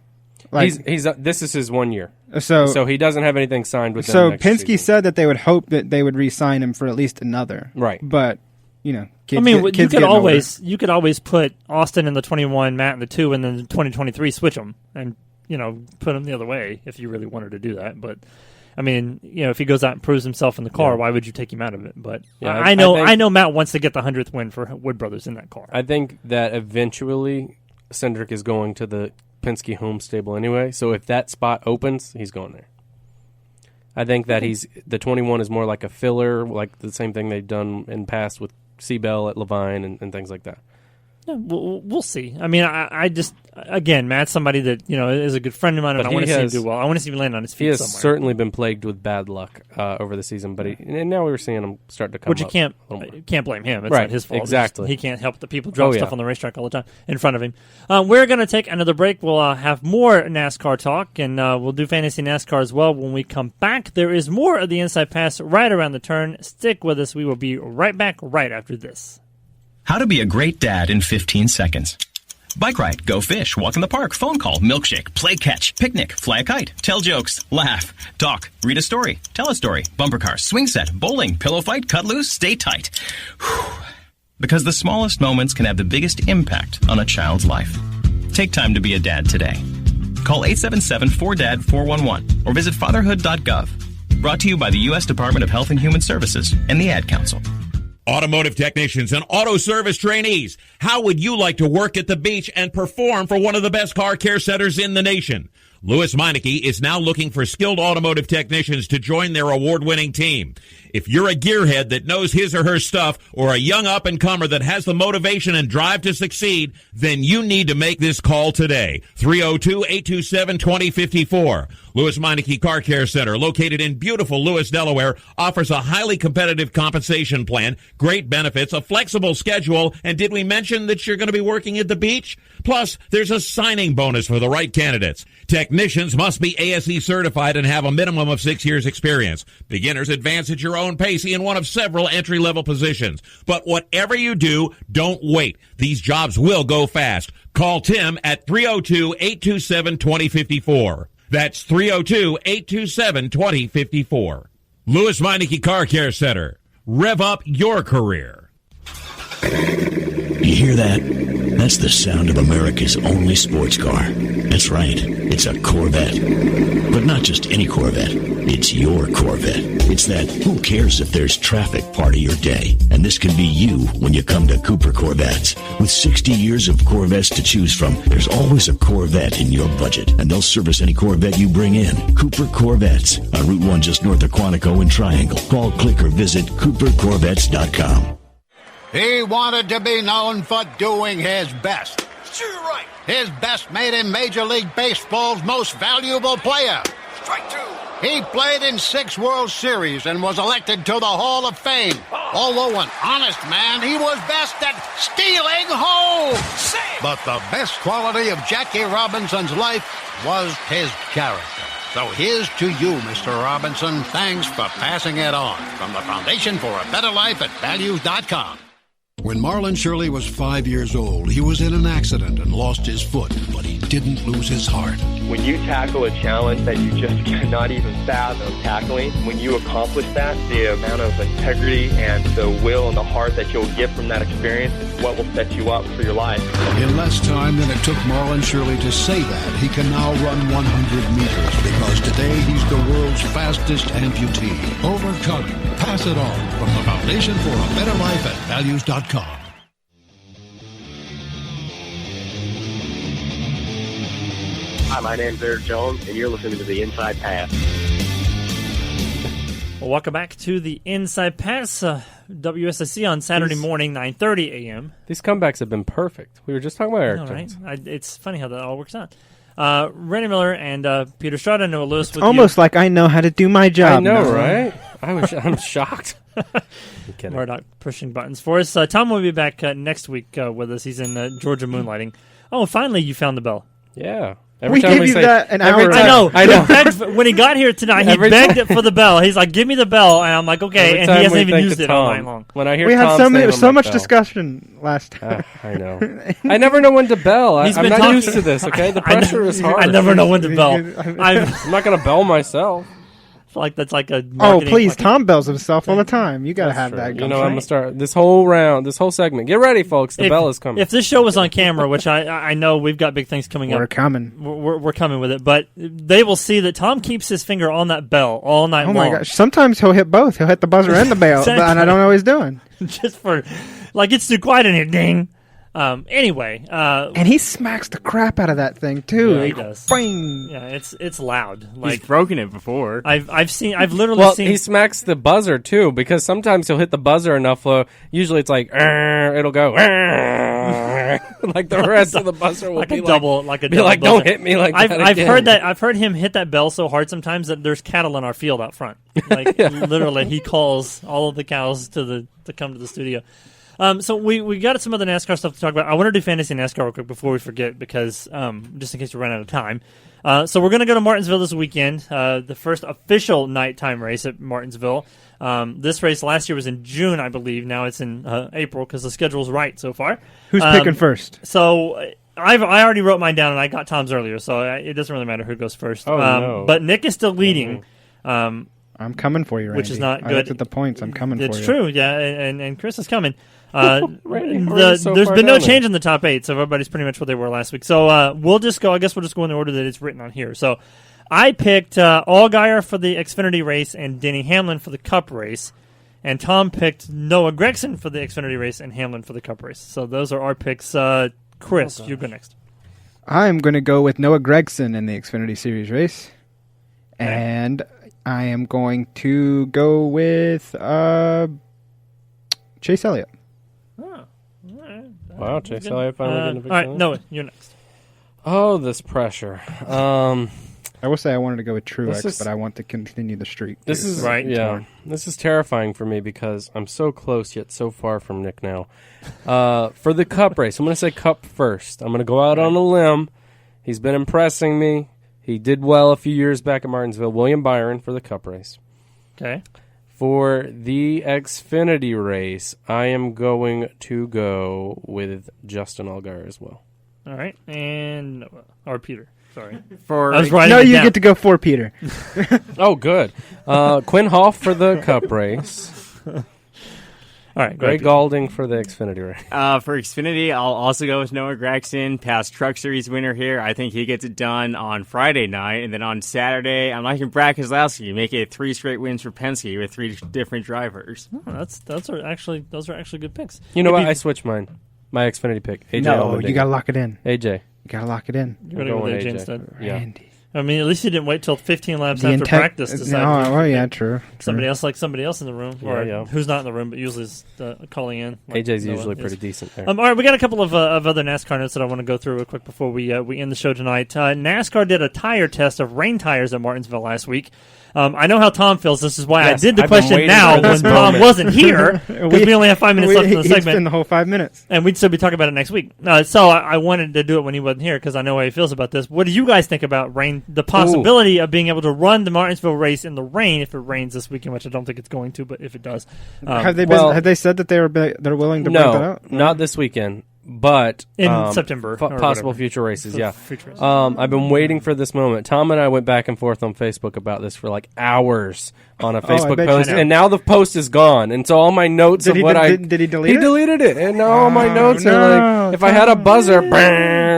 Like this is his 1 year. So he doesn't have anything signed with them. So next Penske season. said that they would hope that they would re-sign him for at least another. Right. But kids you could always put Austin in the 21, Matt in the 2, and then 2023 switch them and put him the other way if you really wanted to do that. But I mean, if he goes out and proves himself in the car, why would you take him out of it? But I know Matt wants to get the 100th win for Wood Brothers in that car. I think that eventually Cindric is going to the Penske home stable anyway. So if that spot opens, he's going there. I think that the 21 is more like a filler, like the same thing they've done in past with Seabell at Levine and things like that. Yeah, we'll see. I mean, I just again, Matt's somebody that is a good friend of mine, and I want to see him do well. I want to see him land on his feet. He has somewhere. certainly been plagued with bad luck over the season, but and now we were seeing him start to come. Which you can't blame him. It's right, not his fault. Exactly. He can't help the people drop stuff on the racetrack all the time in front of him. We're going to take another break. We'll have more NASCAR talk, and we'll do fantasy NASCAR as well. When we come back, there is more of the Inside Pass right around the turn. Stick with us. We will be right back right after this. How to be a great dad in 15 seconds. Bike ride, go fish, walk in the park, phone call, milkshake, play catch, picnic, fly a kite, tell jokes, laugh, talk, read a story, tell a story, bumper car, swing set, bowling, pillow fight, cut loose, stay tight. Whew. Because the smallest moments can have the biggest impact on a child's life. Take time to be a dad today. Call 877-4DAD-411 or visit fatherhood.gov. Brought to you by the U.S. Department of Health and Human Services and the Ad Council. Automotive technicians and auto service trainees, how would you like to work at the beach and perform for one of the best car care centers in the nation? Louis Meineke is now looking for skilled automotive technicians to join their award-winning team. If you're a gearhead that knows his or her stuff, or a young up-and-comer that has the motivation and drive to succeed, then you need to make this call today. 302-827-2054. Louis Meineke Car Care Center, located in beautiful Lewis, Delaware, offers a highly competitive compensation plan, great benefits, a flexible schedule, and did we mention that you're going to be working at the beach? Plus, there's a signing bonus for the right candidates. Technicians must be ASE certified and have a minimum of 6 years experience. Beginners advance at your own pace in one of several entry-level positions. But whatever you do, don't wait. These jobs will go fast. Call Tim at 302-827-2054. That's 302-827-2054. Louis Meineke Car Care Center. Rev up your career. You hear that? That's the sound of America's only sports car. That's right. It's a Corvette. But not just any Corvette. It's your Corvette. It's that who cares if there's traffic part of your day. And this can be you when you come to Cooper Corvettes. With 60 years of Corvettes to choose from, there's always a Corvette in your budget. And they'll service any Corvette you bring in. Cooper Corvettes on Route 1 just north of Quantico and Triangle. Call, click, or visit CooperCorvettes.com. He wanted to be known for doing his best. Sure, right. His best made him Major League Baseball's most valuable player. Strike two. He played in 6 World Series and was elected to the Hall of Fame. Although an honest man, he was best at stealing home. But the best quality of Jackie Robinson's life was his character. So here's to you, Mr. Robinson. Thanks for passing it on. From the Foundation for a Better Life at Values.com. When Marlon Shirley was 5 years old, he was in an accident and lost his foot, but he didn't lose his heart. When you tackle a challenge that you just cannot even fathom tackling, when you accomplish that, the amount of integrity and the will and the heart that you'll get from that experience is what will set you up for your life. In less time than it took Marlon Shirley to say that, he can now run 100 meters because today he's the world's fastest amputee. Overcome it. Pass it on from the Foundation for a Better Life at Values.com. Hi, my name's Eric Jones, and you're listening to The Inside Pass. Well, welcome back to The Inside Pass, WSIC on Saturday morning, 9:30 a.m. These comebacks have been perfect. We were just talking about Eric Jones. Right? It's funny how that all works out. Randy Miller and Peter Strada, Noah Lewis with almost like I know how to do my job. I know, right? I'm shocked. Murdoch pushing buttons for us. Tom will be back next week with us. He's in Georgia moonlighting. Oh, finally you found the bell. Yeah. We gave you that an hour ago. I know. When he got here tonight, he begged it for the bell. He's like, give me the bell. And I'm like, okay. And he hasn't even used it all night long. When I hear we Tom had so much discussion last time. I know. I never know when to bell. I'm not used to this, okay? The pressure is hard. I never know when to bell. I'm not going to bell myself. I feel like that's like a please, Tom bells himself all the time. You got to have that. You know, I'm going to start this whole segment. Get ready, folks. The bell is coming. If this show was on camera, which I know we've got big things coming up. We're coming. We're coming with it. But they will see that Tom keeps his finger on that bell all night long. Oh, my gosh. Sometimes he'll hit both. He'll hit the buzzer and the bell, and I don't know what he's doing. Just for, like, it's too quiet in here, ding. Anyway, and he smacks the crap out of that thing too. Yeah, he does. Bang. Yeah, it's loud. Like, he's broken it before. I've literally seen. He smacks the buzzer too, because sometimes he'll hit the buzzer enough. Usually it's like it'll go like the rest of the buzzer will like be a double, like a be double like, buzzer. don't hit me like that again. I've heard him hit that bell so hard sometimes that there's cattle in our field out front. Like literally, he calls all of the cows to come to the studio. So we got some other NASCAR stuff to talk about. I want to do fantasy NASCAR real quick before we forget, because just in case we run out of time. So we're going to go to Martinsville this weekend, the first official nighttime race at Martinsville. This race last year was in June, I believe. Now it's in April because the schedule's right so far. Who's picking first? So I already wrote mine down, and I got Tom's earlier, so it doesn't really matter who goes first. Oh, no. But Nick is still leading. I'm coming for you, Randy. Which is not good. I looked at the points. I'm coming for you. It's true, yeah, and Chris is coming. Randy's so there's far been no down change in the top 8, so everybody's pretty much what they were last week. So we'll just go in the order that it's written on here. So I picked Allgaier for the Xfinity race and Denny Hamlin for the Cup race. And Tom picked Noah Gragson for the Xfinity race and Hamlin for the Cup race. So those are our picks. Chris, you go next. I'm going to go with Noah Gragson in the Xfinity Series race. Okay. And I am going to go with Chase Elliott. Oh, all right. Wow, Chase Elliott finally getting a big all right, Noah, you're next. Oh, this pressure. I will say I wanted to go with Truex, but I want to continue the streak. This is right. Yeah, this is terrifying for me because I'm so close yet so far from Nick now. For the Cup race, I'm going to say Cup first. I'm going to go out on a limb. He's been impressing me. He did well a few years back at Martinsville. William Byron for the Cup race. Okay. For the Xfinity race, I am going to go with Justin Allgaier as well. All right, and Noah, or Peter. Sorry. You get to go for Peter. Oh, good. Quinn Hoff for the Cup race. All right, Greg Galding for the Xfinity race. For Xfinity, I'll also go with Noah Gragson, past Truck Series winner here. I think he gets it done on Friday night, and then on Saturday, I'm liking Brad Keselowski, make it 3 straight wins for Penske with 3 different drivers. Oh, those are actually good picks. You know what? I switched mine. My Xfinity pick. AJ. No, you got to lock it in. AJ. You got to lock it in. You're going to go with AJ instead. Yeah. Randy. I mean, at least you didn't wait till 15 laps after practice to decide. Oh, yeah, true. Somebody else in the room, or who's not in the room, but usually is calling in. Like AJ's usually pretty decent there. All right, we got a couple of other NASCAR notes that I want to go through real quick before we end the show tonight. NASCAR did a tire test of rain tires at Martinsville last week. I know how Tom feels. This is why I did the question now when Tom wasn't here, because we only have 5 minutes left in the segment. Spend the whole 5 minutes. And we'd still be talking about it next week. So I wanted to do it when he wasn't here because I know how he feels about this. What do you guys think about rain? The possibility of being able to run the Martinsville race in the rain if it rains this weekend, which I don't think it's going to, but if it does. Have they said that they're willing to break that out? No, not this weekend. But in September, possible future races. Yeah, I've been waiting for this moment. Tom and I went back and forth on Facebook about this for like hours on a Facebook post, and now the post is gone. And so all my notes did he delete it? He deleted it, and now all my notes are like, if I had a buzzer,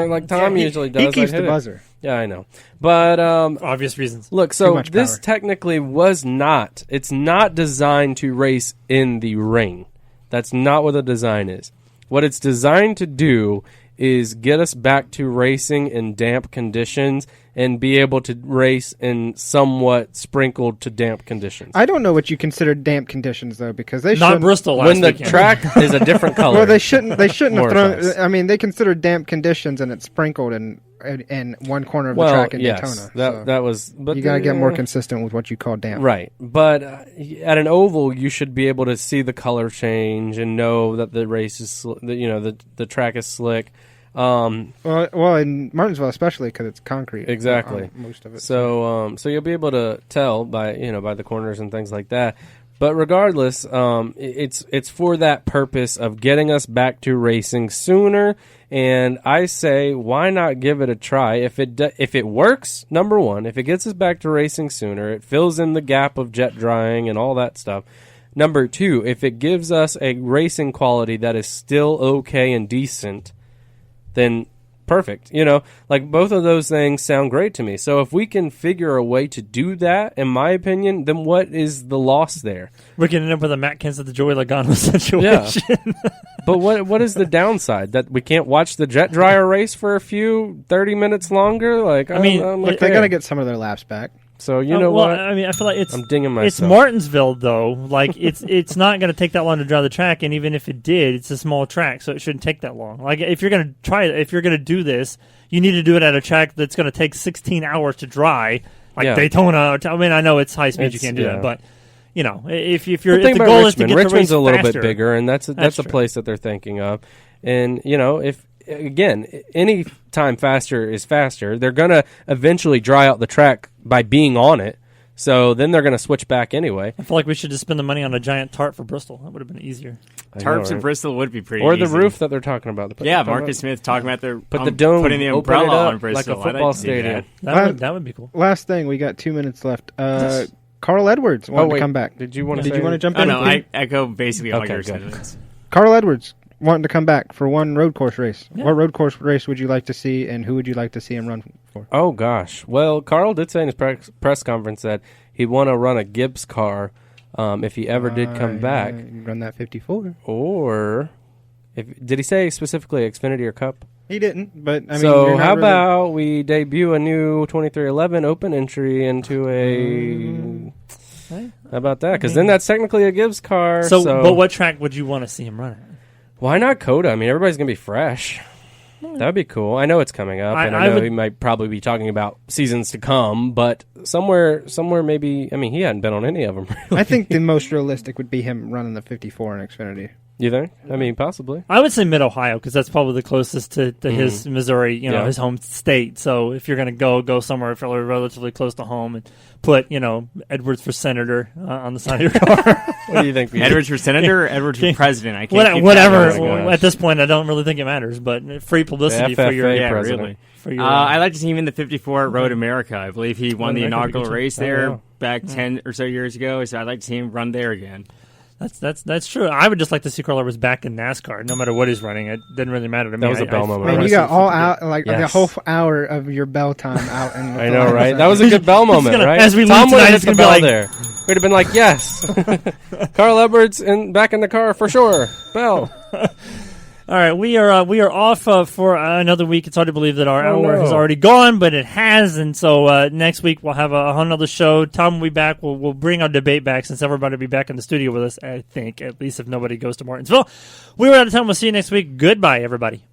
like Tom usually does, he keeps the buzzer. Yeah, I know, but obvious reasons. Look, so this technically was not. It's not designed to race in the rain. That's not what the design is. What it's designed to do is get us back to racing in damp conditions and be able to race in somewhat sprinkled to damp conditions. I don't know what you consider damp conditions though, because they not shouldn't. Bristol last when the weekend. track is a different color. Well, they shouldn't have thrown. I mean, they consider damp conditions and it's sprinkled in one corner of the track in Daytona. That was. But you got to get more consistent with what you call damp. Right, but at an oval, you should be able to see the color change and know that the race is, the track is slick. Well, in Martinsville especially because it's concrete. Exactly, most of it. So you'll be able to tell by the corners and things like that. But regardless, it's for that purpose of getting us back to racing sooner. And I say, why not give it a try? If it works, number one, if it gets us back to racing sooner, it fills in the gap of jet drying and all that stuff. Number two, if it gives us a racing quality that is still okay and decent, then perfect. Like both of those things sound great to me. So if we can figure a way to do that, in my opinion, then what is the loss there? We're going to end up with a Matt Kenseth, the Joey Logano situation. Yeah. But what is the downside? That we can't watch the jet dryer race for a few 30 minutes longer? Like, I mean, they got to get some of their laps back. So you know what? I mean, I feel like I'm dinging myself. It's Martinsville, though. Like it's not going to take that long to dry the track, and even if it did, it's a small track, so it shouldn't take that long. Like if you're going to do this, you need to do it at a track that's going to take 16 hours to dry, like Daytona. I mean, I know it's high speed, you can't do that, but you know, if you're But think if the about goal is to Richmond. get Richmond's the race a little faster, bit bigger, and that's a true. place that they're thinking of. And you know, if again, any time faster is faster, they're gonna eventually dry out the track by being on it. So then they're going to switch back anyway. I feel like we should just spend the money on a giant tarp for Bristol. That would have been easier. Tarps in Bristol would be pretty Or easy. the roof that they're talking about. Yeah, Marcus Smith talking about the put the dome, putting the open it umbrella up on Bristol. like a football stadium. That would be cool. Last thing, we got 2 minutes left. Carl Edwards wanted to come back. Did you want to jump in? No, I echo basically all Okay, your good. sentiments. Carl Edwards wanting to come back for one road course race. Yeah. What road course race would you like to see, and who would you like to see him run for? Oh, gosh. Well, Carl did say in his press conference that he'd want to run a Gibbs car if he ever did come back. Run that 54. Or, did he say specifically Xfinity or Cup? He didn't, but I mean, so you're not how really- about we debut a new 2311 open entry into a... How about that? Because then that's technically a Gibbs car. So, but what track would you want to see him run at? Why not Coda? I mean, everybody's going to be fresh. That would be cool. I know it's coming up, and I know he might probably be talking about seasons to come, but somewhere maybe, I mean, he hadn't been on any of them, really. I think the most realistic would be him running the 54 in Xfinity. You think? I mean, possibly. I would say Mid-Ohio because that's probably the closest to his Missouri, his home state. So if you're going to go somewhere fairly relatively close to home and put, Edwards for senator on the side of your car. What do you think? Edwards for senator or Edwards for president? I can't keep whatever. that. At this point, I don't really think it matters, but free publicity for your president. Really. For your, I like to see him in the 54 at Road America. I believe he won the inaugural race there back 10 or so years ago, so I'd like to see him run there again. That's true. I would just like to see Carl Edwards back in NASCAR, no matter what he's running. It didn't really matter to me. That was a bell moment. Man, you got all out, like the whole hour of your bell time out. In the I know, right? That was a good bell moment, right? As we Tom leave would tonight, have it's hit the going to be bell like... there. We'd have been like, yes. Carl Edwards back in the car for sure. Bell. All right, we are off for another week. It's hard to believe that our hour has already gone, but it has. And so next week we'll have another show. Tom will be back. We'll bring our debate back since everybody will be back in the studio with us, I think, at least if nobody goes to Martinsville. We were out of time. We'll see you next week. Goodbye, everybody.